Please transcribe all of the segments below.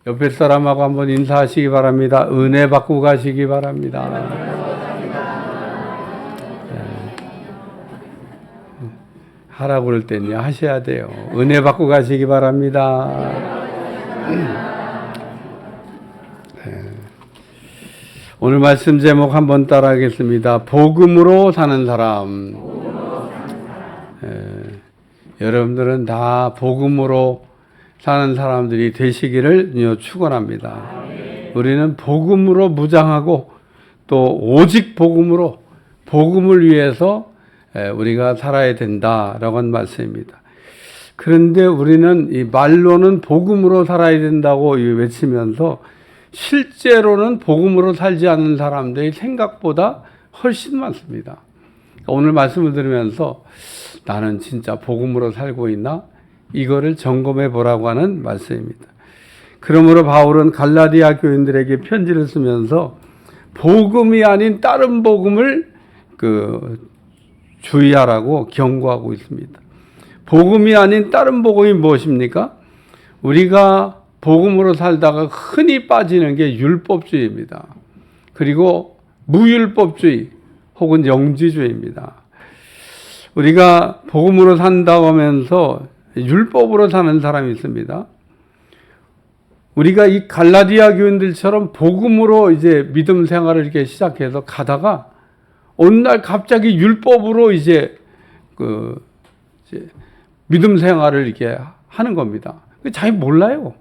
옆에 사람하고 한번 인사하시기 바랍니다. 은혜 받고 가시기 바랍니다. 하라고 그럴 때는 하셔야 돼요. 은혜 받고 가시기 바랍니다. 오늘 말씀 제목 한번 따라하겠습니다. 복음으로 사는 사람. 여러분들은 다 복음으로 사는 사람들이 되시기를 축원합니다. 우리는 복음으로 무장하고 또 오직 복음으로 복음을 위해서 우리가 살아야 된다라고 하는 말씀입니다. 그런데 우리는 이 말로는 복음으로 살아야 된다고 외치면서 실제로는 복음으로 살지 않는 사람들이 생각보다 훨씬 많습니다. 오늘 말씀을 들으면서 나는 진짜 복음으로 살고 있나? 이거를 점검해 보라고 하는 말씀입니다. 그러므로 바울은 갈라디아 교인들에게 편지를 쓰면서 복음이 아닌 다른 복음을 주의하라고 경고하고 있습니다. 복음이 아닌 다른 복음이 무엇입니까? 우리가 복음으로 살다가 흔히 빠지는 게 율법주의입니다. 그리고 무율법주의 혹은 영지주의입니다. 우리가 복음으로 산다고 하면서 율법으로 사는 사람이 있습니다. 우리가 이 갈라디아 교인들처럼 복음으로 이제 믿음 생활을 이렇게 시작해서 가다가 어느 날 갑자기 율법으로 이제 믿음 생활을 이렇게 하는 겁니다. 자기 몰라요.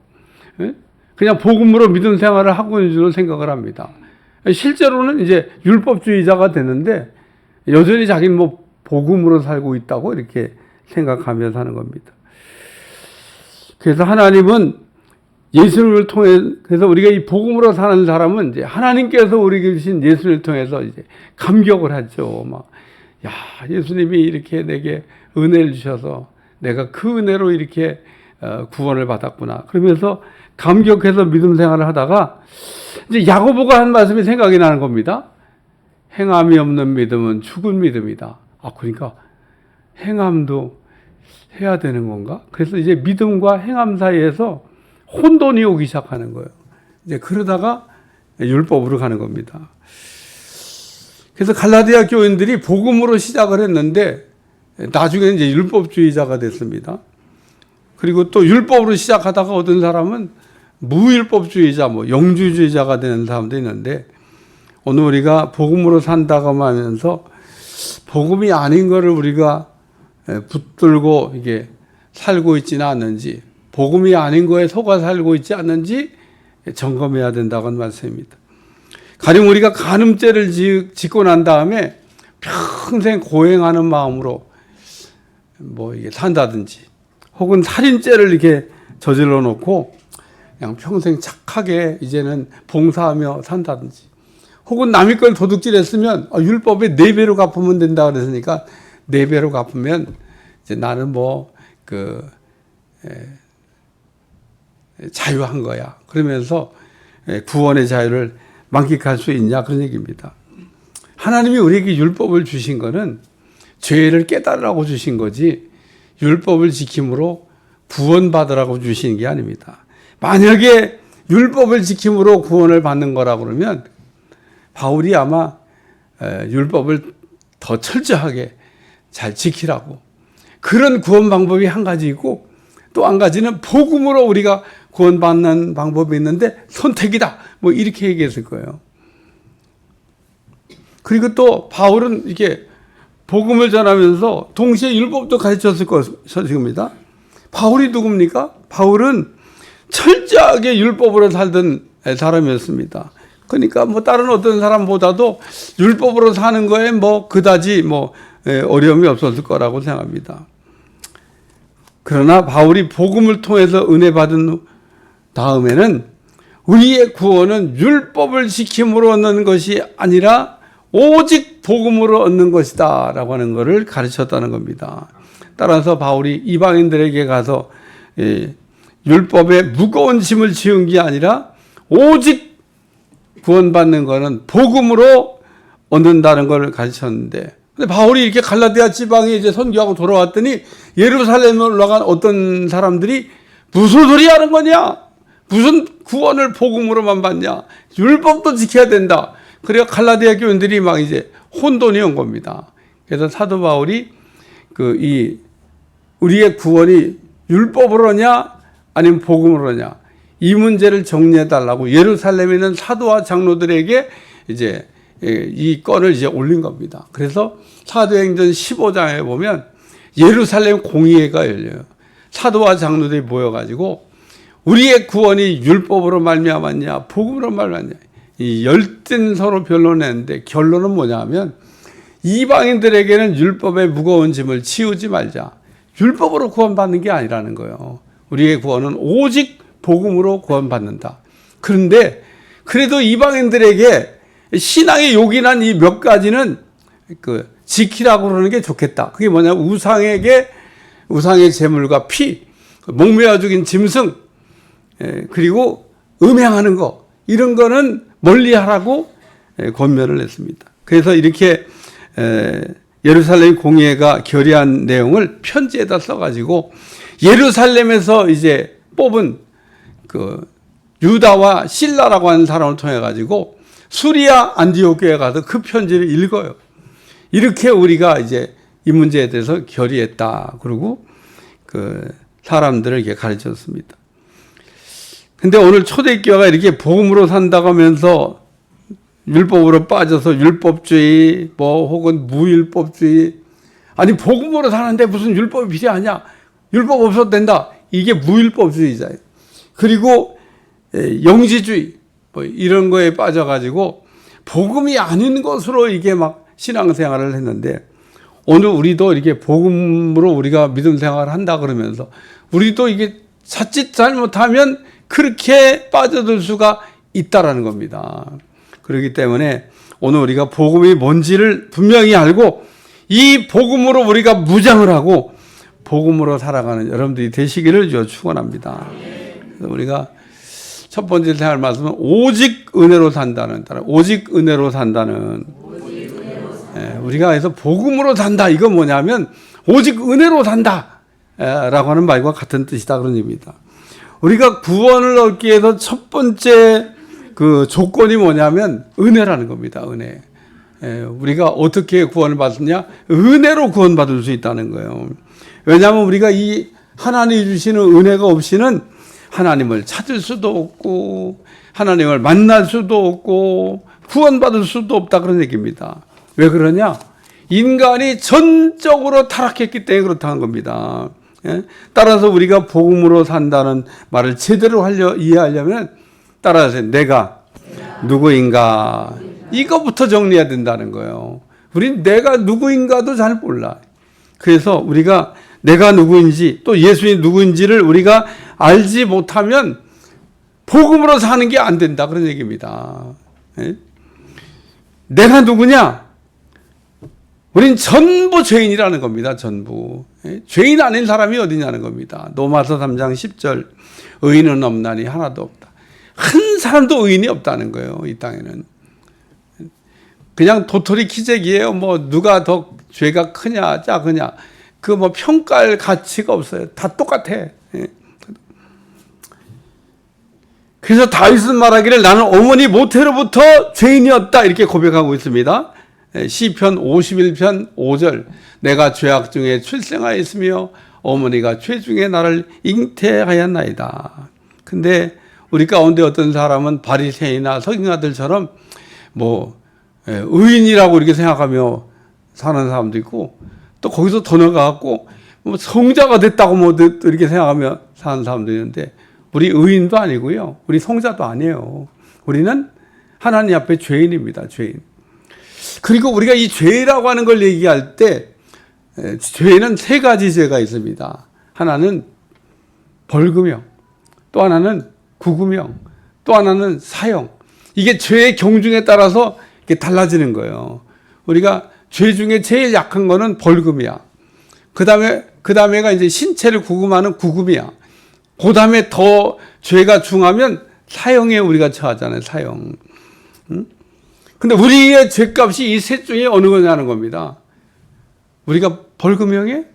그냥 복음으로 믿음 생활을 하고 있는 줄로 생각을 합니다. 실제로는 이제 율법주의자가 됐는데 여전히 자기는 뭐 복음으로 살고 있다고 이렇게 생각하며 사는 겁니다. 그래서 하나님은 예수님을 통해, 그래서 우리가 이 복음으로 사는 사람은 이제 하나님께서 우리에게 주신 예수님을 통해서 이제 감격을 하죠. 야, 예수님이 이렇게 내게 은혜를 주셔서 내가 그 은혜로 이렇게 구원을 받았구나. 그러면서 감격해서 믿음 생활을 하다가 이제 야고보가 한 말씀이 생각이 나는 겁니다. 행함이 없는 믿음은 죽은 믿음이다. 그러니까 행함도 해야 되는 건가? 그래서 이제 믿음과 행함 사이에서 혼돈이 오기 시작하는 거예요. 이제 그러다가 율법으로 가는 겁니다. 그래서 갈라디아 교인들이 복음으로 시작을 했는데 나중에 이제 율법주의자가 됐습니다. 그리고 또 율법으로 시작하다가 어떤 사람은 무율법주의자, 영주주의자가 되는 사람도 있는데 오늘 우리가 복음으로 산다고 하면서 복음이 아닌 거를 우리가 붙들고 이게 살고 있지는 않는지, 복음이 아닌 거에 속아 살고 있지 않는지 점검해야 된다고 하는 말씀입니다. 가령 우리가 간음죄를 짓고 난 다음에 평생 고행하는 마음으로 이게 산다든지, 혹은 살인죄를 이렇게 저질러 놓고 그냥 평생 착하게 이제는 봉사하며 산다든지, 혹은 남의 걸 도둑질했으면 율법에 4배로 갚으면 된다 그랬으니까 4배로 갚으면 이제 나는 자유한 거야. 그러면서 구원의 자유를 만끽할 수 있냐 그런 얘기입니다. 하나님이 우리에게 율법을 주신 거는 죄를 깨달으라고 주신 거지 율법을 지킴으로 구원받으라고 주신 게 아닙니다. 만약에 율법을 지킴으로 구원을 받는 거라 그러면 바울이 아마 율법을 더 철저하게 잘 지키라고, 그런 구원 방법이 한 가지 있고 또 한 가지는 복음으로 우리가 구원받는 방법이 있는데 선택이다 이렇게 얘기했을 거예요. 그리고 또 바울은 이렇게 복음을 전하면서 동시에 율법도 가르쳤을 것입니다. 바울이 누굽니까? 바울은 철저하게 율법으로 살던 사람이었습니다. 그러니까 다른 어떤 사람보다도 율법으로 사는 거에 그다지 어려움이 없었을 거라고 생각합니다. 그러나 바울이 복음을 통해서 은혜 받은 다음에는 우리의 구원은 율법을 지킴으로 얻는 것이 아니라 오직 복음으로 얻는 것이다 라고 하는 것을 가르쳤다는 겁니다. 따라서 바울이 이방인들에게 가서 율법의 무거운 짐을 지은 게 아니라 오직 구원받는 것은 복음으로 얻는다는 걸 가르쳤는데, 근데 바울이 이렇게 갈라디아 지방에 이제 선교하고 돌아왔더니 예루살렘에 올라간 어떤 사람들이 무슨 소리 하는 거냐? 무슨 구원을 복음으로만 받냐? 율법도 지켜야 된다. 그래야 갈라디아 교인들이 막 이제 혼돈이 온 겁니다. 그래서 사도 바울이 우리의 구원이 율법으로냐 아니면 복음으로냐 이 문제를 정리해 달라고 예루살렘에 있는 사도와 장로들에게 이제 이 건을 이제 올린 겁니다. 그래서 사도행전 15장에 보면 예루살렘 공의회가 열려요. 사도와 장로들이 모여가지고 우리의 구원이 율법으로 말미암았냐 복음으로 말미암았냐 이 열띤 서로 변론했는데 결론은 뭐냐면 이방인들에게는 율법의 무거운 짐을 치우지 말자. 율법으로 구원받는 게 아니라는 거예요. 우리의 구원은 오직 복음으로 구원받는다. 그런데 그래도 이방인들에게 신앙에 요긴한 이 몇 가지는 지키라고 그러는 게 좋겠다. 그게 뭐냐면 우상의 제물과 피, 목매어 죽인 짐승, 그리고 음행하는 거 이런 거는 멀리하라고 권면을 했습니다. 그래서 이렇게 예루살렘 공의회가 결의한 내용을 편지에다 써가지고 예루살렘에서 이제 뽑은 유다와 실라라고 하는 사람을 통해 가지고 수리아 안디옥 교회에 가서 그 편지를 읽어요. 이렇게 우리가 이제 이 문제에 대해서 결의했다. 그리고 사람들을 이렇게 가르쳤습니다. 근데 오늘 초대교회가 이렇게 복음으로 산다고 하면서 율법으로 빠져서 율법주의 혹은 무율법주의 아니 복음으로 사는데 무슨 율법이 필요하냐 율법 없어도 된다 이게 무율법주의자예요. 그리고 영지주의 이런 거에 빠져가지고 복음이 아닌 것으로 이게 막 신앙생활을 했는데 오늘 우리도 이렇게 복음으로 우리가 믿음 생활을 한다 그러면서 우리도 이게 자칫 잘못하면 그렇게 빠져들 수가 있다라는 겁니다. 그렇기 때문에 오늘 우리가 복음이 뭔지를 분명히 알고 이 복음으로 우리가 무장을 하고 복음으로 살아가는 여러분들이 되시기를 축원합니다. 그래서 우리가 첫 번째 생활 말씀은 오직 은혜로 산다는 오직 은혜로 산다는 우리가 해서 복음으로 산다 이건 뭐냐면 오직 은혜로 산다 라고 하는 말과 같은 뜻이다 그런 의미입니다. 우리가 구원을 얻기 위해서 첫 번째 조건이 뭐냐면 은혜라는 겁니다. 은혜. 우리가 어떻게 구원을 받느냐? 은혜로 구원받을 수 있다는 거예요. 왜냐하면 우리가 이 하나님이 주시는 은혜가 없이는 하나님을 찾을 수도 없고 하나님을 만날 수도 없고 구원받을 수도 없다 그런 얘기입니다. 왜 그러냐? 인간이 전적으로 타락했기 때문에 그렇다는 겁니다. 따라서 우리가 복음으로 산다는 말을 제대로 이해하려면 따라서 내가 누구인가 이거부터 정리해야 된다는 거예요. 우린 내가 누구인가도 잘 몰라. 그래서 우리가 내가 누구인지 또 예수님이 누구인지를 우리가 알지 못하면 복음으로 사는 게 안 된다 그런 얘기입니다. 내가 누구냐? 우린 전부 죄인이라는 겁니다. 전부. 죄인 아닌 사람이 어디냐는 겁니다. 로마서 3장 10절 의인은 없나니 하나도 없다. 한 사람도 의인이 없다는 거예요. 이 땅에는. 그냥 도토리 키재기예요. 누가 더 죄가 크냐 작으냐 평가할 가치가 없어요. 다 똑같아. 그래서 다윗은 말하기를 나는 어머니 모태로부터 죄인이었다 이렇게 고백하고 있습니다. 시편 51편 5절 내가 죄악 중에 출생하였으며 어머니가 죄 중에 나를 잉태하였나이다. 근데 우리 가운데 어떤 사람은 바리새인이나 서기관들처럼 의인이라고 이렇게 생각하며 사는 사람도 있고 또 거기서 더 나가갖고 성자가 됐다고 이렇게 생각하며 사는 사람도 있는데 우리 의인도 아니고요. 우리 성자도 아니에요. 우리는 하나님 앞에 죄인입니다. 죄인. 그리고 우리가 이 죄라고 하는 걸 얘기할 때 죄는 세 가지 죄가 있습니다. 하나는 벌금형, 또 하나는 구금형, 또 하나는 사형. 이게 죄의 경중에 따라서 이게 달라지는 거예요. 우리가 죄 중에 제일 약한 거는 벌금이야. 그 다음에가 이제 신체를 구금하는 구금이야. 그 다음에 더 죄가 중하면 사형에 우리가 처하잖아요. 사형. 근데 우리의 죄값이 이 셋 중에 어느 거냐는 겁니다. 우리가 벌금형에?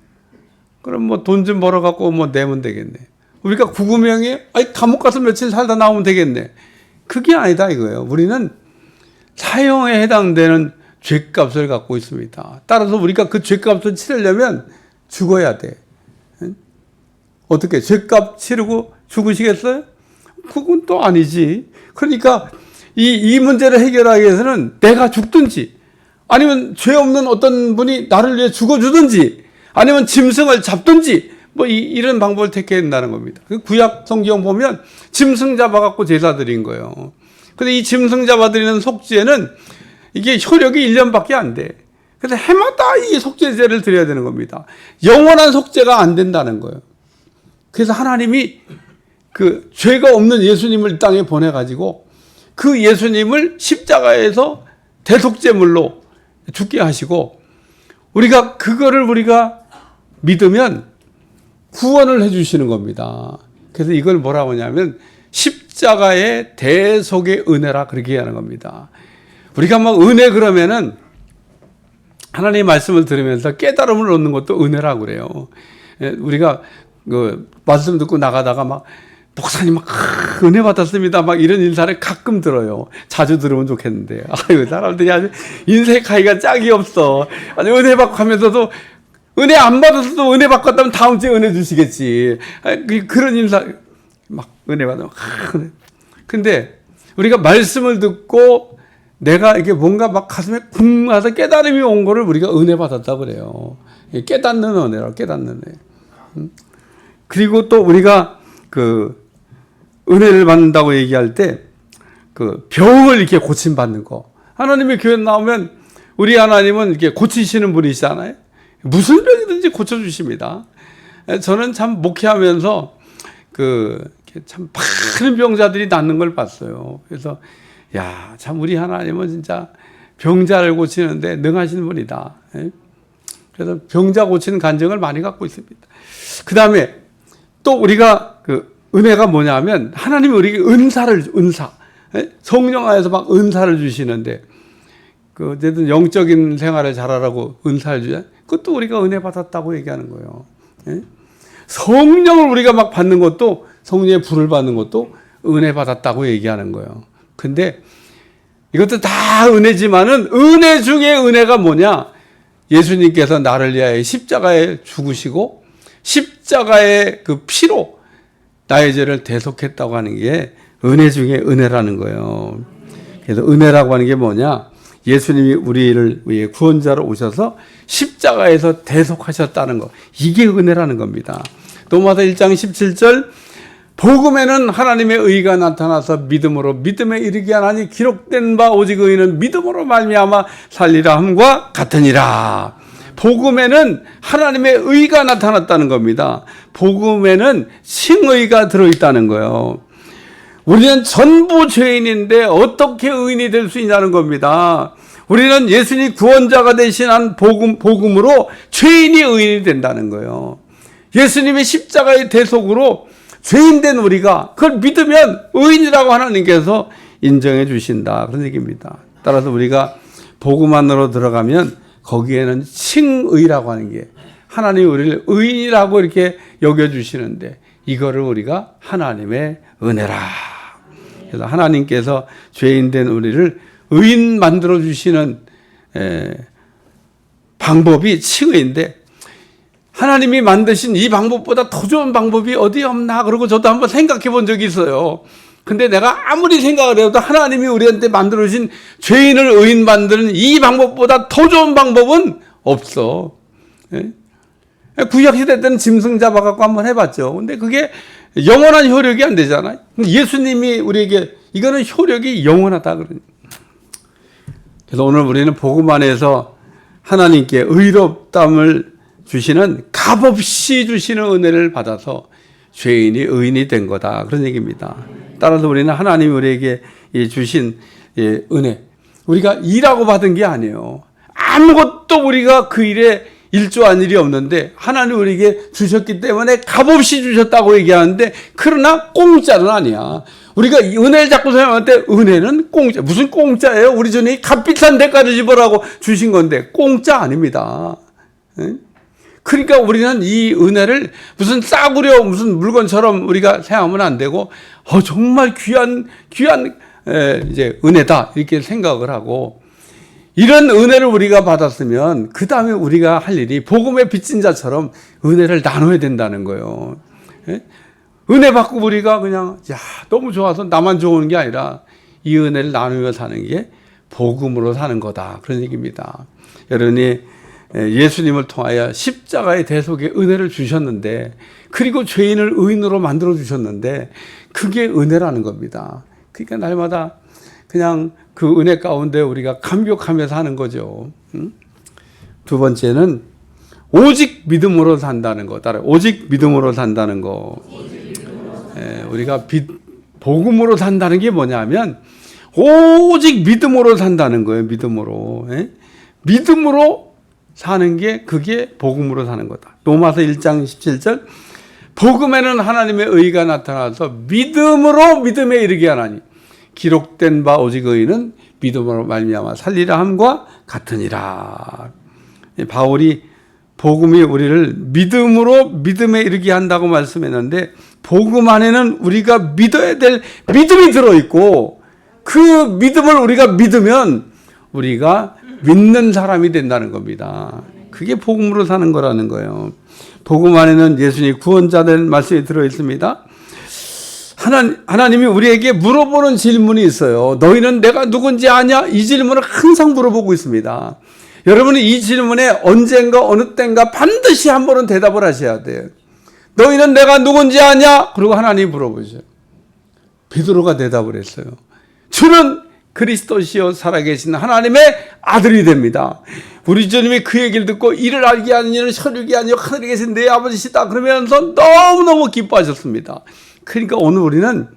그럼 돈 좀 벌어갖고 내면 되겠네. 우리가 구구명에 감옥 가서 며칠 살다 나오면 되겠네. 그게 아니다 이거예요. 우리는 사형에 해당되는 죄값을 갖고 있습니다. 따라서 우리가 그 죄값을 치르려면 죽어야 돼. 어떻게 죄값 치르고 죽으시겠어요? 그건 또 아니지. 그러니까 이 문제를 해결하기 위해서는 내가 죽든지 아니면 죄 없는 어떤 분이 나를 위해 죽어주든지 아니면 짐승을 잡든지 뭐 이런 방법을 택해야 된다는 겁니다. 구약 성경 보면 짐승 잡아갖고 제사 드린 거예요. 근데 이 짐승 잡아드리는 속죄는 이게 효력이 1년밖에 안 돼. 그래서 해마다 이 속죄제를 드려야 되는 겁니다. 영원한 속죄가 안 된다는 거예요. 그래서 하나님이 그 죄가 없는 예수님을 땅에 보내가지고 그 예수님을 십자가에서 대속죄물로 죽게 하시고 우리가 그거를 우리가 믿으면 구원을 해주시는 겁니다. 그래서 이걸 뭐라고 하냐면 십자가의 대속의 은혜라 그렇게 하는 겁니다. 우리가 막 은혜 그러면은 하나님의 말씀을 들으면서 깨달음을 얻는 것도 은혜라고 그래요. 우리가 그 말씀 듣고 나가다가 막 목사님 막 은혜 받았습니다. 막 이런 인사를 가끔 들어요. 자주 들으면 좋겠는데. 아유, 사람들이 아주 인색하기가 짝이 없어. 아주 은혜 받고 하면서도 은혜 안 받았어도 은혜 받고 왔다면 다음 주에 은혜 주시겠지. 그런 인사 막 은혜 받으면 근데 우리가 말씀을 듣고 내가 이게 뭔가 막 가슴에 쿵 와서 깨달음이 온 거를 우리가 은혜 받았다고 그래요. 깨닫는 은혜라고 깨닫는 은혜. 그리고 또 우리가 그 은혜를 받는다고 얘기할 때 그 병을 이렇게 고침받는 거. 하나님의 교회 나오면 우리 하나님은 이렇게 고치시는 분이시잖아요. 무슨 병이든지 고쳐주십니다. 저는 참 목회하면서 참 많은 병자들이 낫는 걸 봤어요. 그래서 야, 참 우리 하나님은 진짜 병자를 고치는데 능하신 분이다. 그래서 병자 고치는 간증을 많이 갖고 있습니다. 그 다음에 또 우리가 그 은혜가 뭐냐면 하나님이 우리에게 은사 성령 안에서 막 은사를 주시는데 그 어쨌든 영적인 생활을 잘하라고 은사를 주잖아요. 그것도 우리가 은혜 받았다고 얘기하는 거예요. 성령을 우리가 막 받는 것도 성령의 불을 받는 것도 은혜 받았다고 얘기하는 거예요. 근데 이것도 다 은혜지만은 은혜 중에 은혜가 뭐냐? 예수님께서 나를 위하여 십자가에 죽으시고 십자가의 그 피로 나의 죄를 대속했다고 하는 게 은혜 중에 은혜라는 거예요. 그래서 은혜라고 하는 게 뭐냐? 예수님이 우리를 위해 구원자로 오셔서 십자가에서 대속하셨다는 거. 이게 은혜라는 겁니다. 로마서 1장 17절 복음에는 하나님의 의가 나타나서 믿음으로 믿음에 이르게 하나니 기록된 바 오직 의인은 믿음으로 말미암아 살리라 함과 같으니라. 복음에는 하나님의 의가 나타났다는 겁니다. 복음에는 칭의가 들어있다는 거예요. 우리는 전부 죄인인데 어떻게 의인이 될 수 있냐는 겁니다. 우리는 예수님 구원자가 되신 복음으로 죄인이 의인이 된다는 거예요. 예수님의 십자가의 대속으로 죄인된 우리가 그걸 믿으면 의인이라고 하나님께서 인정해 주신다. 그런 얘기입니다. 따라서 우리가 복음 안으로 들어가면 거기에는 칭의라고 하는 게 하나님이 우리를 의인이라고 이렇게 여겨주시는데 이거를 우리가 하나님의 은혜라. 그래서 하나님께서 죄인된 우리를 의인 만들어 주시는 방법이 칭의인데 하나님이 만드신 이 방법보다 더 좋은 방법이 어디 없나 그러고 저도 한번 생각해 본 적이 있어요. 근데 내가 아무리 생각을 해도 하나님이 우리한테 만들어 주신 죄인을 의인 만드는 이 방법보다 더 좋은 방법은 없어. 구약시대 때는 짐승 잡아갖고 한번 해봤죠. 근데 그게 영원한 효력이 안 되잖아요. 예수님이 우리에게 이거는 효력이 영원하다 그러니까. 그래서 오늘 우리는 복음 안에서 하나님께 의롭담을 주시는 값없이 주시는 은혜를 받아서 죄인이 의인이 된 거다. 그런 얘기입니다. 따라서 우리는 하나님이 우리에게 주신 은혜. 우리가 일하고 받은 게 아니에요. 아무것도 우리가 그 일에 일조한 일이 없는데 하나님 우리에게 주셨기 때문에 값없이 주셨다고 얘기하는데 그러나 공짜는 아니야. 우리가 은혜를 자꾸 생각할 때 은혜는 공짜. 무슨 공짜예요? 우리 전에 값비싼 대가를 지불하고 주신 건데 공짜 아닙니다. 그러니까 우리는 이 은혜를 무슨 싸구려 무슨 물건처럼 우리가 생각하면 안 되고 정말 귀한 이제 은혜다 이렇게 생각을 하고, 이런 은혜를 우리가 받았으면 그 다음에 우리가 할 일이 복음의 빚진 자처럼 은혜를 나눠야 된다는 거예요. 은혜 받고 우리가 그냥 너무 좋아서 나만 좋은 게 아니라 이 은혜를 나누어 사는 게 복음으로 사는 거다, 그런 얘기입니다. 여러분이 예수님을 통하여 십자가의 대속의 은혜를 주셨는데, 그리고 죄인을 의인으로 만들어 주셨는데, 그게 은혜라는 겁니다. 그러니까 날마다 그냥 그 은혜 가운데 우리가 감격하면서 하는 거죠. 두 번째는 오직 믿음으로 산다는 거. 따라 오직 믿음으로 산다는 거. 우리가 복음으로 산다는 게 뭐냐면 오직 믿음으로 산다는 거예요. 믿음으로. 믿음으로 사는 게 그게 복음으로 사는 거다. 로마서 1장 17절, 복음에는 하나님의 의가 나타나서 믿음으로 믿음에 이르게 하나니 기록된 바 오직 의는 믿음으로 말미암아 살리라 함과 같으니라. 바울이 복음이 우리를 믿음으로 믿음에 이르게 한다고 말씀했는데, 복음 안에는 우리가 믿어야 될 믿음이 들어있고, 그 믿음을 우리가 믿으면 우리가 믿는 사람이 된다는 겁니다. 그게 복음으로 사는 거라는 거예요. 복음 안에는 예수님 구원자된 말씀이 들어있습니다. 하나님이 우리에게 물어보는 질문이 있어요. 너희는 내가 누군지 아냐? 이 질문을 항상 물어보고 있습니다. 여러분은 이 질문에 언젠가 어느 때인가 반드시 한 번은 대답을 하셔야 돼요. 너희는 내가 누군지 아냐? 그리고 하나님이 물어보죠. 베드로가 대답을 했어요. 주는 그리스도시요 살아계신 하나님의 아들이 됩니다. 우리 주님이 그 얘기를 듣고 이를 알게 하는 이는 혈육이 아니요 하늘에 계신 내 아버지시다 그러면서 너무너무 기뻐하셨습니다. 그러니까 오늘 우리는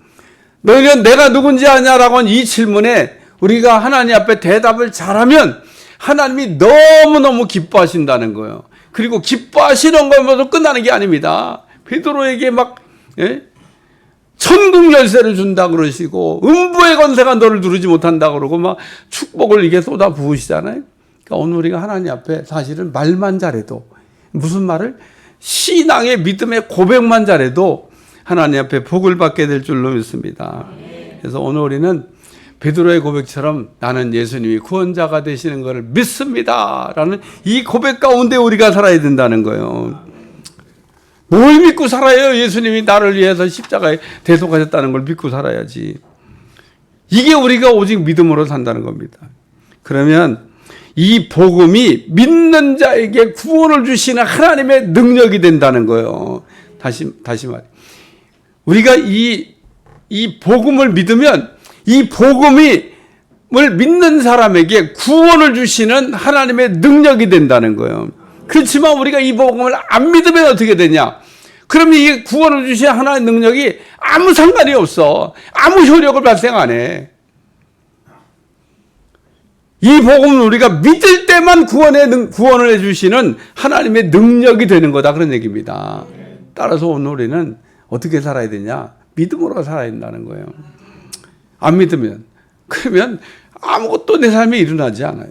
너희는 내가 누군지 아냐라고 하는 이 질문에 우리가 하나님 앞에 대답을 잘하면 하나님이 너무너무 기뻐하신다는 거예요. 그리고 기뻐하시는 것만으로 끝나는 게 아닙니다. 베드로에게 막 천국 열쇠를 준다 그러시고 음부의 권세가 너를 누르지 못한다 그러고 막 축복을 이게 쏟아 부으시잖아요. 그러니까 오늘 우리가 하나님 앞에 사실은 말만 잘해도, 무슨 말을? 신앙의 믿음의 고백만 잘해도 하나님 앞에 복을 받게 될 줄로 믿습니다. 그래서 오늘 우리는 베드로의 고백처럼 나는 예수님이 구원자가 되시는 것을 믿습니다 라는 이 고백 가운데 우리가 살아야 된다는 거예요. 뭘 믿고 살아요? 예수님이 나를 위해서 십자가에 대속하셨다는 걸 믿고 살아야지. 이게 우리가 오직 믿음으로 산다는 겁니다. 그러면 이 복음이 믿는 자에게 구원을 주시는 하나님의 능력이 된다는 거예요. 다시 말해. 우리가 이 복음을 믿으면 이 복음을 믿는 사람에게 구원을 주시는 하나님의 능력이 된다는 거예요. 그렇지만 우리가 이 복음을 안 믿으면 어떻게 되냐? 그러면 이 구원을 주신 하나님의 능력이 아무 상관이 없어. 아무 효력을 발생 안 해. 이 복음은 우리가 믿을 때만 구원을 해주시는 하나님의 능력이 되는 거다, 그런 얘기입니다. 따라서 오늘 우리는 어떻게 살아야 되냐? 믿음으로 살아야 된다는 거예요. 안 믿으면, 그러면 아무것도 내 삶에 일어나지 않아요.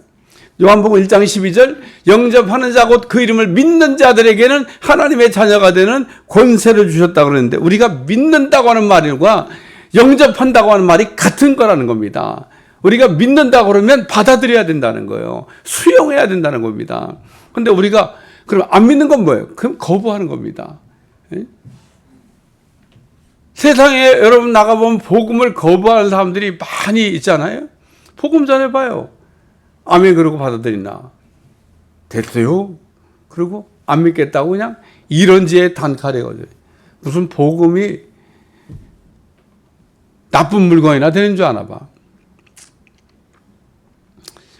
요한복음 1장 12절, 영접하는 자 곧 그 이름을 믿는 자들에게는 하나님의 자녀가 되는 권세를 주셨다고 그러는데, 우리가 믿는다고 하는 말과 영접한다고 하는 말이 같은 거라는 겁니다. 우리가 믿는다고 그러면 받아들여야 된다는 거예요. 수용해야 된다는 겁니다. 그런데 우리가 그럼 안 믿는 건 뭐예요? 그럼 거부하는 겁니다. 세상에 여러분 나가보면 복음을 거부하는 사람들이 많이 있잖아요. 복음 전해봐요. 아멘 그러고 받아들이나? 됐어요. 그리고 안 믿겠다고 그냥 이런지에 단칼에거든요. 무슨 복음이 나쁜 물건이나 되는 줄 아나 봐.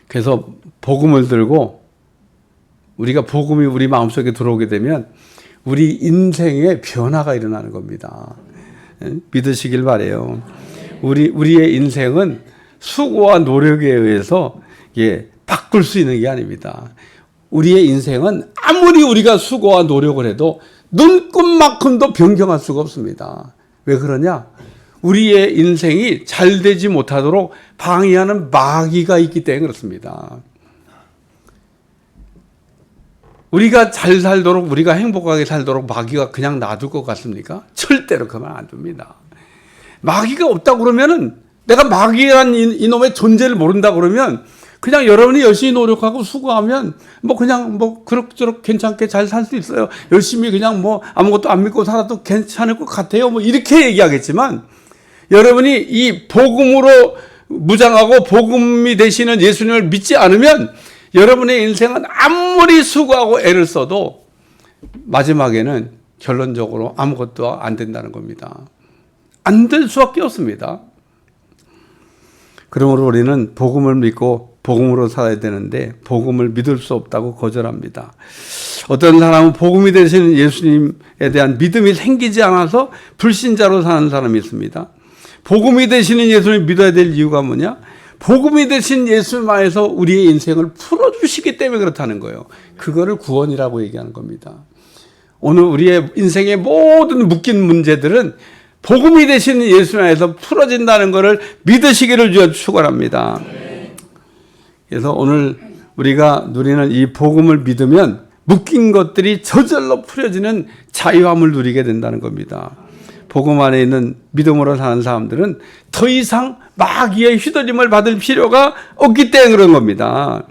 그래서 복음을 들고 우리가 복음이 우리 마음속에 들어오게 되면 우리 인생에 변화가 일어나는 겁니다. 믿으시길 바래요. 우리의 인생은 수고와 노력에 의해서 바꿀 수 있는 게 아닙니다. 우리의 인생은 아무리 우리가 수고와 노력을 해도 눈꽃만큼도 변경할 수가 없습니다. 왜 그러냐? 우리의 인생이 잘 되지 못하도록 방해하는 마귀가 있기 때문에 그렇습니다. 우리가 잘 살도록, 우리가 행복하게 살도록 마귀가 그냥 놔둘 것 같습니까? 절대로 그만 안 둡니다. 마귀가 없다고 그러면은, 내가 마귀란 이놈의 존재를 모른다 그러면 그냥 여러분이 열심히 노력하고 수고하면 그냥 그럭저럭 괜찮게 잘 살 수 있어요. 열심히 그냥 아무것도 안 믿고 살아도 괜찮을 것 같아요. 이렇게 얘기하겠지만, 여러분이 이 복음으로 무장하고 복음이 되시는 예수님을 믿지 않으면 여러분의 인생은 아무리 수고하고 애를 써도 마지막에는 결론적으로 아무것도 안 된다는 겁니다. 안 될 수밖에 없습니다. 그러므로 우리는 복음을 믿고 복음으로 살아야 되는데 복음을 믿을 수 없다고 거절합니다. 어떤 사람은 복음이 되시는 예수님에 대한 믿음이 생기지 않아서 불신자로 사는 사람이 있습니다. 복음이 되시는 예수님을 믿어야 될 이유가 뭐냐? 복음이 되신 예수님 안에서 우리의 인생을 풀어주시기 때문에 그렇다는 거예요. 그거를 구원이라고 얘기하는 겁니다. 오늘 우리의 인생의 모든 묶인 문제들은 복음이 되신 예수 안에서 풀어진다는 것을 믿으시기를 축원합니다. 그래서 오늘 우리가 누리는 이 복음을 믿으면 묶인 것들이 저절로 풀어지는 자유함을 누리게 된다는 겁니다. 복음 안에 있는 믿음으로 사는 사람들은 더 이상 마귀의 휘둘림을 받을 필요가 없기 때문에 그런 겁니다.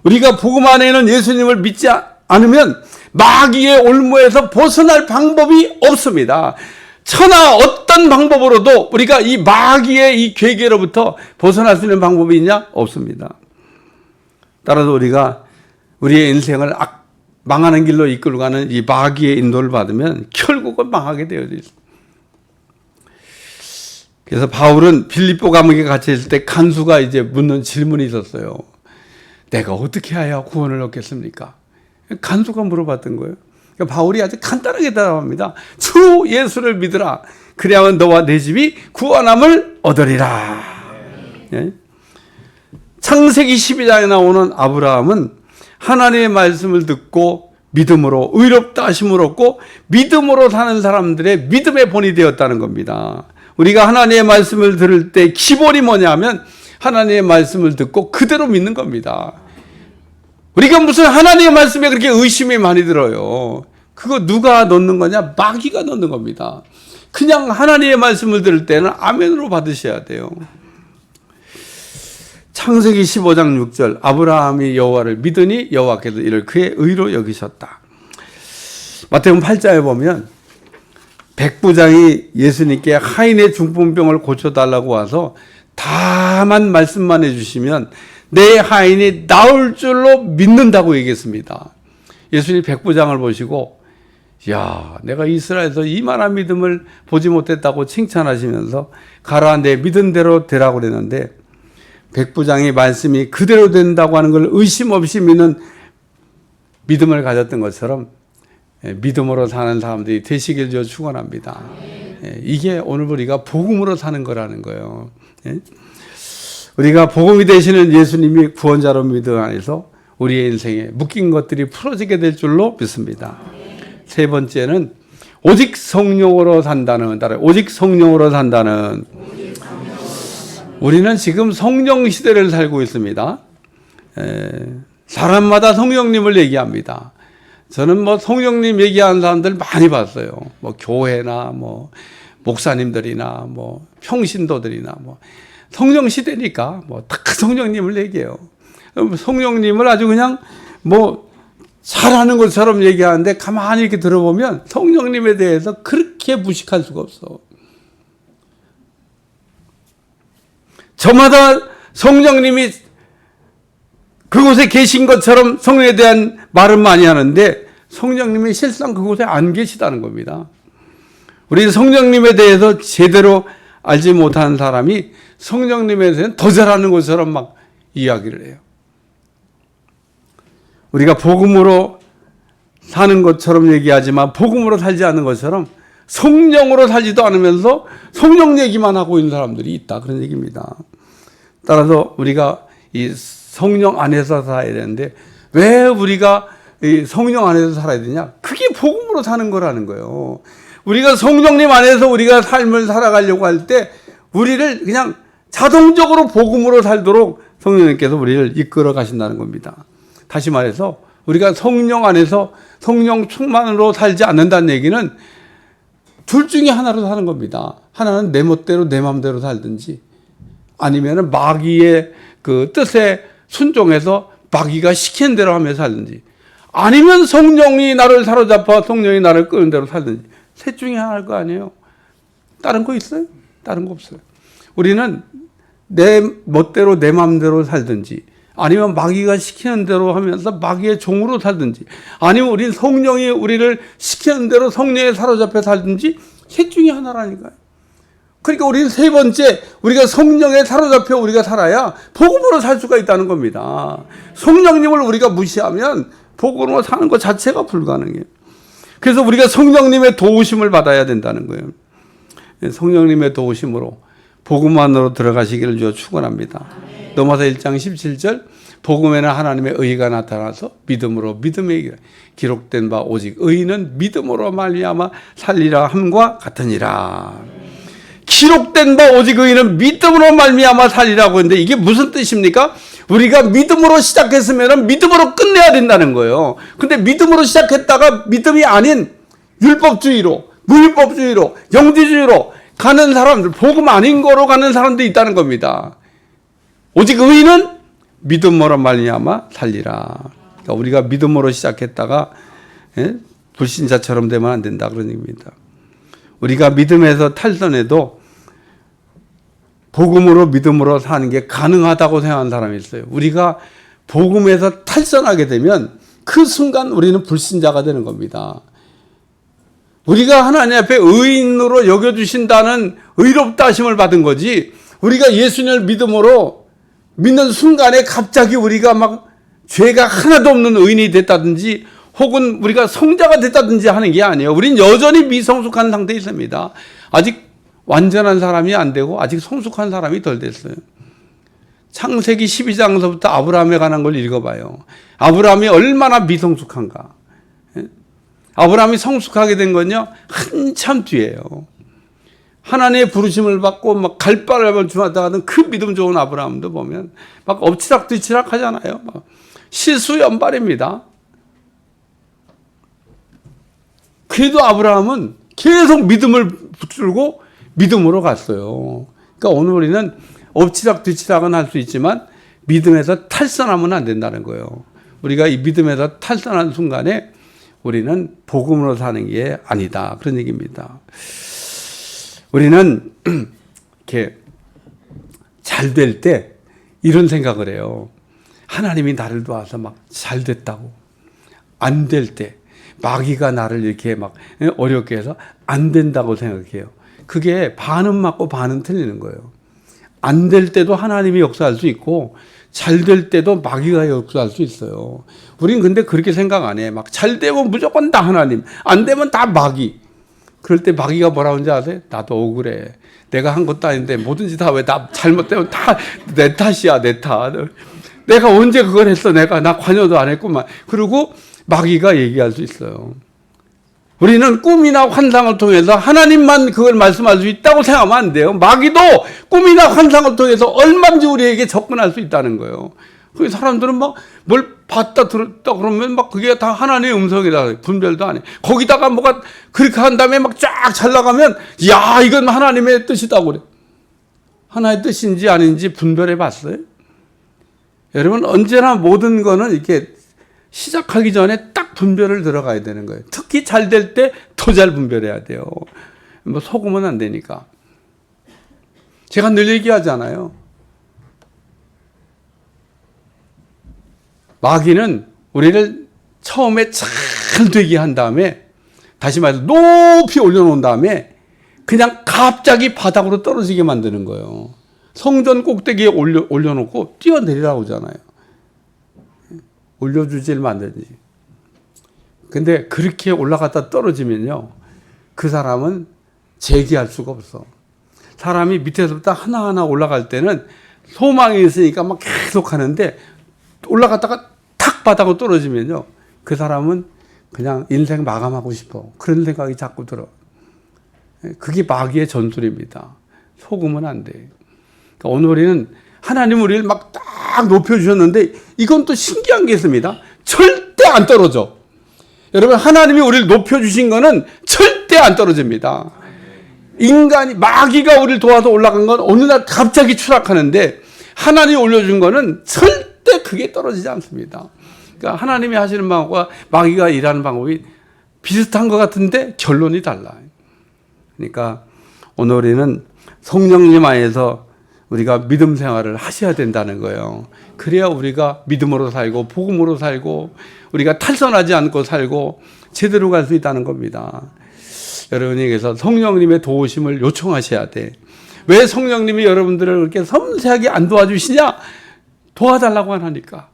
우리가 복음 안에 있는 예수님을 믿지 않으면 마귀의 올무에서 벗어날 방법이 없습니다. 천하 어떤 방법으로도 우리가 이 마귀의 이 괴계로부터 벗어날 수 있는 방법이 있냐? 없습니다. 따라서 우리가 우리의 인생을 망하는 길로 이끌고 가는 이 마귀의 인도를 받으면 결국은 망하게 되어 있습니다. 그래서 바울은 빌립보 감옥에 갇혀 있을 때 간수가 이제 묻는 질문이 있었어요. 내가 어떻게 해야 구원을 얻겠습니까? 간수가 물어봤던 거예요. 그러니까 바울이 아주 간단하게 대답합니다. 주 예수를 믿으라. 그래야만 너와 내 집이 구원함을 얻으리라. 예? 창세기 12장에 나오는 아브라함은 하나님의 말씀을 듣고 믿음으로 의롭다 하심을 얻고 믿음으로 사는 사람들의 믿음의 본이 되었다는 겁니다. 우리가 하나님의 말씀을 들을 때 기본이 뭐냐면 하나님의 말씀을 듣고 그대로 믿는 겁니다. 우리가 무슨 하나님의 말씀에 그렇게 의심이 많이 들어요. 그거 누가 넣는 거냐? 마귀가 넣는 겁니다. 그냥 하나님의 말씀을 들을 때는 아멘으로 받으셔야 돼요. 창세기 15장 6절 아브라함이 여호와를 믿으니 여호와께서 이를 그의 의로 여기셨다. 마태복음 8장에 보면 백부장이 예수님께 하인의 중풍병을 고쳐달라고 와서 다만 말씀만 해주시면 내 하인이 나을 줄로 믿는다고 얘기했습니다. 예수님이 백부장을 보시고 야, 내가 이스라엘에서 이만한 믿음을 보지 못했다고 칭찬하시면서 가라 내 믿은 대로 되라고 그랬는데 백부장의 말씀이 그대로 된다고 하는 걸 의심 없이 믿는 믿음을 가졌던 것처럼 믿음으로 사는 사람들이 되시길 저 축원합니다. 이게 오늘 우리가 복음으로 사는 거라는 거예요. 우리가 복음이 되시는 예수님이 구원자로 믿음 안에서 우리의 인생에 묶인 것들이 풀어지게 될 줄로 믿습니다. 세 번째는 오직 성령으로 산다는 오직 성령으로 산다는 우리는 지금 성령 시대를 살고 있습니다. 사람마다 성령님을 얘기합니다. 저는 성령님 얘기하는 사람들 많이 봤어요. 교회나 목사님들이나 평신도들이나 성령 시대니까 다 성령님을 얘기해요. 성령님을 아주 그냥 잘하는 것처럼 얘기하는데 가만히 이렇게 들어보면 성령님에 대해서 그렇게 무식할 수가 없어. 저마다 성령님이 그곳에 계신 것처럼 성령에 대한 말은 많이 하는데 성령님이 실상 그곳에 안 계시다는 겁니다. 우리 성령님에 대해서 제대로 알지 못하는 사람이 성령님에 대해서는 더 잘하는 것처럼 막 이야기를 해요. 우리가 복음으로 사는 것처럼 얘기하지만 복음으로 살지 않는 것처럼 성령으로 살지도 않으면서 성령 얘기만 하고 있는 사람들이 있다. 그런 얘기입니다. 따라서 우리가 이 성령 안에서 살아야 되는데 왜 우리가 이 성령 안에서 살아야 되냐? 그게 복음으로 사는 거라는 거예요. 우리가 성령님 안에서 우리가 삶을 살아가려고 할 때 우리를 그냥 자동적으로 복음으로 살도록 성령님께서 우리를 이끌어 가신다는 겁니다. 다시 말해서 우리가 성령 안에서 성령 충만으로 살지 않는다는 얘기는 둘 중에 하나로 사는 겁니다. 하나는 내 멋대로 내 마음대로 살든지, 아니면은 마귀의 그 뜻에 순종해서 마귀가 시키는 대로 하며 살든지, 아니면 성령이 나를 사로잡아 성령이 나를 끄는 대로 살든지. 셋 중에 하나일 거 아니에요. 다른 거 있어요? 다른 거 없어요. 우리는 내 멋대로 내 마음대로 살든지, 아니면 마귀가 시키는 대로 하면서 마귀의 종으로 살든지, 아니면 우리는 성령이 우리를 시키는 대로 성령에 사로잡혀 살든지, 셋 중에 하나라니까요. 그러니까 우리는 세 번째, 우리가 성령에 사로잡혀 우리가 살아야 복음으로 살 수가 있다는 겁니다. 성령님을 우리가 무시하면 복음으로 사는 것 자체가 불가능해요. 그래서 우리가 성령님의 도우심을 받아야 된다는 거예요. 성령님의 도우심으로 복음 안으로 들어가시기를 주어 축원합니다. 로마서 1장 17절, 복음에는 하나님의 의가 나타나서 믿음으로 믿음에 기록된 바 오직 의인은 믿음으로 말미암아 살리라 함과 같으니라. 기록된 바 오직 의인은 믿음으로 말미암아 살리라고 했는데, 이게 무슨 뜻입니까? 우리가 믿음으로 시작했으면 믿음으로 끝내야 된다는 거예요. 근데 믿음으로 시작했다가 믿음이 아닌 율법주의로, 무율법주의로, 영지주의로 가는 사람들, 복음 아닌 거로 가는 사람들이 있다는 겁니다. 오직 의인은 믿음으로 말미암아 살리라. 그러니까 우리가 믿음으로 시작했다가 불신자처럼 되면 안 된다, 그런 얘기입니다. 우리가 믿음에서 탈선해도 복음으로 믿음으로 사는 게 가능하다고 생각하는 사람이 있어요. 우리가 복음에서 탈선하게 되면 그 순간 우리는 불신자가 되는 겁니다. 우리가 하나님 앞에 의인으로 여겨주신다는 의롭다 하심을 받은 거지, 우리가 예수님을 믿음으로 믿는 순간에 갑자기 우리가 막 죄가 하나도 없는 의인이 됐다든지, 혹은 우리가 성자가 됐다든지 하는 게 아니에요. 우린 여전히 미성숙한 상태에 있습니다. 아직 완전한 사람이 안 되고 아직 성숙한 사람이 덜 됐어요. 창세기 12장서부터 아브라함에 관한 걸 읽어봐요. 아브라함이 얼마나 미성숙한가. 아브라함이 성숙하게 된 건요, 한참 뒤에요. 하나님의 부르심을 받고 막 갈바를 주마다가는 그 믿음 좋은 아브라함도 보면 막 엎치락뒤치락 하잖아요. 막 실수연발입니다. 그래도 아브라함은 계속 믿음을 붙들고 믿음으로 갔어요. 그러니까 오늘 우리는 엎치락뒤치락은 할 수 있지만 믿음에서 탈선하면 안 된다는 거예요. 우리가 이 믿음에서 탈선한 순간에 우리는 복음으로 사는 게 아니다, 그런 얘기입니다. 우리는 이렇게 잘 될 때 이런 생각을 해요. 하나님이 나를 도와서 막 잘 됐다고. 안 될 때 마귀가 나를 이렇게 막 어렵게 해서 안 된다고 생각해요. 그게 반은 맞고 반은 틀리는 거예요. 안 될 때도 하나님이 역사할 수 있고, 잘 될 때도 마귀가 역사할 수 있어요. 우린 근데 그렇게 생각 안 해. 막 잘 되면 무조건 다 하나님, 안 되면 다 마귀. 그럴 때 마귀가 뭐라고 하는지 아세요? 나도 억울해. 내가 한 것도 아닌데 뭐든지 다 왜 나 잘못되면 다 내 탓이야, 내 탓. 내가 언제 그걸 했어? 나 관여도 안 했구만. 그리고 마귀가 얘기할 수 있어요. 우리는 꿈이나 환상을 통해서 하나님만 그걸 말씀할 수 있다고 생각하면 안 돼요. 마귀도 꿈이나 환상을 통해서 얼마든지 우리에게 접근할 수 있다는 거예요. 그 사람들은 막 뭘 봤다 들었다 그러면 막 그게 다 하나님의 음성이다, 분별도 안 해. 거기다가 뭐가 그렇게 한 다음에 막 쫙 잘 나가면, 야, 이건 하나님의 뜻이다 그래. 하나의 뜻인지 아닌지 분별해 봤어요? 여러분, 언제나 모든 거는 이렇게 시작하기 전에 딱 분별을 들어가야 되는 거예요. 특히 잘 될 때 더 잘 분별해야 돼요. 뭐 속으면 안 되니까. 제가 늘 얘기하잖아요. 마귀는 우리를 처음에 잘 되게 한 다음에, 다시 말해서 높이 올려놓은 다음에 그냥 갑자기 바닥으로 떨어지게 만드는 거예요. 성전 꼭대기에 올려놓고 뛰어내리라고 하잖아요. 올려주질 만들지. 근데 그렇게 올라갔다 떨어지면요, 그 사람은 재기할 수가 없어. 사람이 밑에서부터 하나하나 올라갈 때는 소망이 있으니까 막 계속 하는데, 올라갔다가 탁 바닥으로 떨어지면요, 그 사람은 그냥 인생 마감하고 싶어. 그런 생각이 자꾸 들어. 그게 마귀의 전술입니다. 속으면 안 돼. 그러니까 오늘 우리는 하나님 우리를 막 딱 높여주셨는데, 이건 또 신기한 게 있습니다. 절대 안 떨어져. 여러분, 하나님이 우리를 높여주신 거는 절대 안 떨어집니다. 인간이, 마귀가 우리를 도와서 올라간 건 어느 날 갑자기 추락하는데, 하나님이 올려준 거는 절대 그게 떨어지지 않습니다. 그러니까 하나님이 하시는 방법과 마귀가 일하는 방법이 비슷한 것 같은데 결론이 달라요. 그러니까 오늘 우리는 성령님 안에서 우리가 믿음 생활을 하셔야 된다는 거예요. 그래야 우리가 믿음으로 살고 복음으로 살고 우리가 탈선하지 않고 살고 제대로 갈 수 있다는 겁니다. 여러분에게서 성령님의 도우심을 요청하셔야 돼. 왜 성령님이 여러분들을 그렇게 섬세하게 안 도와주시냐? 도와달라고 하니까.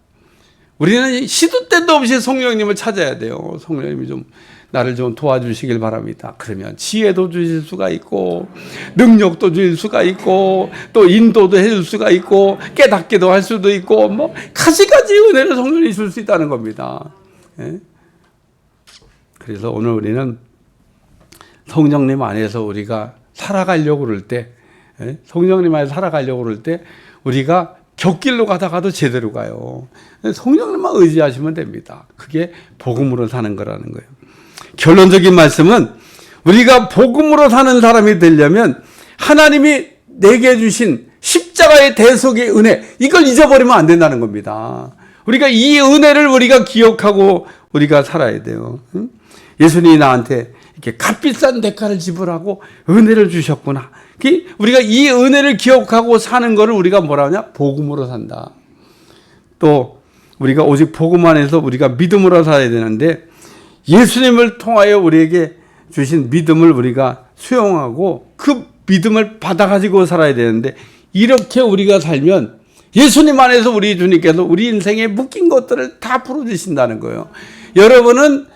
우리는 시도 때도 없이 성령님을 찾아야 돼요. 성령님이 좀 나를 좀 도와주시길 바랍니다. 그러면 지혜도 주실 수가 있고 능력도 주실 수가 있고 또 인도도 해줄 수가 있고 깨닫기도 할 수도 있고 뭐 가지가지 은혜를 성령이 줄 수 있다는 겁니다. 예? 그래서 오늘 우리는 성령님 안에서 우리가 살아가려고 그럴 때, 예? 성령님 안에서 살아가려고 그럴 때 우리가 곁길로 가다가도 제대로 가요. 성령님만 의지하시면 됩니다. 그게 복음으로 사는 거라는 거예요. 결론적인 말씀은 우리가 복음으로 사는 사람이 되려면 하나님이 내게 주신 십자가의 대속의 은혜, 이걸 잊어버리면 안 된다는 겁니다. 우리가 이 은혜를 우리가 기억하고 우리가 살아야 돼요. 예수님이 나한테 이렇게 값비싼 대가를 지불하고 은혜를 주셨구나. 우리가 이 은혜를 기억하고 사는 것을 우리가 뭐라 하냐? 복음으로 산다. 또 우리가 오직 복음 안에서 우리가 믿음으로 살아야 되는데 예수님을 통하여 우리에게 주신 믿음을 우리가 수용하고 그 믿음을 받아가지고 살아야 되는데 이렇게 우리가 살면 예수님 안에서 우리 주님께서 우리 인생에 묶인 것들을 다 풀어주신다는 거예요. 여러분은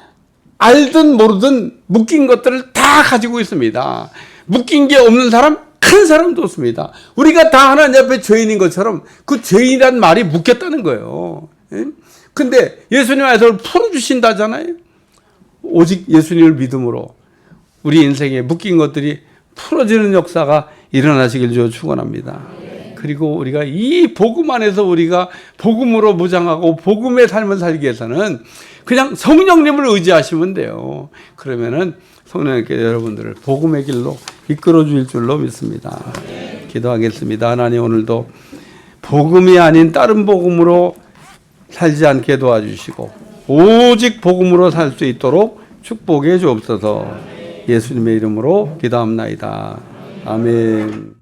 알든 모르든 묶인 것들을 다 가지고 있습니다. 묶인 게 없는 사람, 큰 사람도 없습니다. 우리가 다 하나님 앞에 죄인인 것처럼 그 죄인이란 말이 묶였다는 거예요. 근데 예수님 안에서 풀어주신다잖아요. 오직 예수님을 믿음으로 우리 인생에 묶인 것들이 풀어지는 역사가 일어나시길 주어 축원합니다. 그리고 우리가 이 복음 안에서 우리가 복음으로 무장하고 복음의 삶을 살기 위해서는 그냥 성령님을 의지하시면 돼요. 그러면은 성령님께 여러분들을 복음의 길로 이끌어 주실 줄로 믿습니다. 기도하겠습니다. 하나님, 오늘도 복음이 아닌 다른 복음으로 살지 않게 도와주시고 오직 복음으로 살 수 있도록 축복해 주옵소서. 예수님의 이름으로 기도합나이다. 아멘.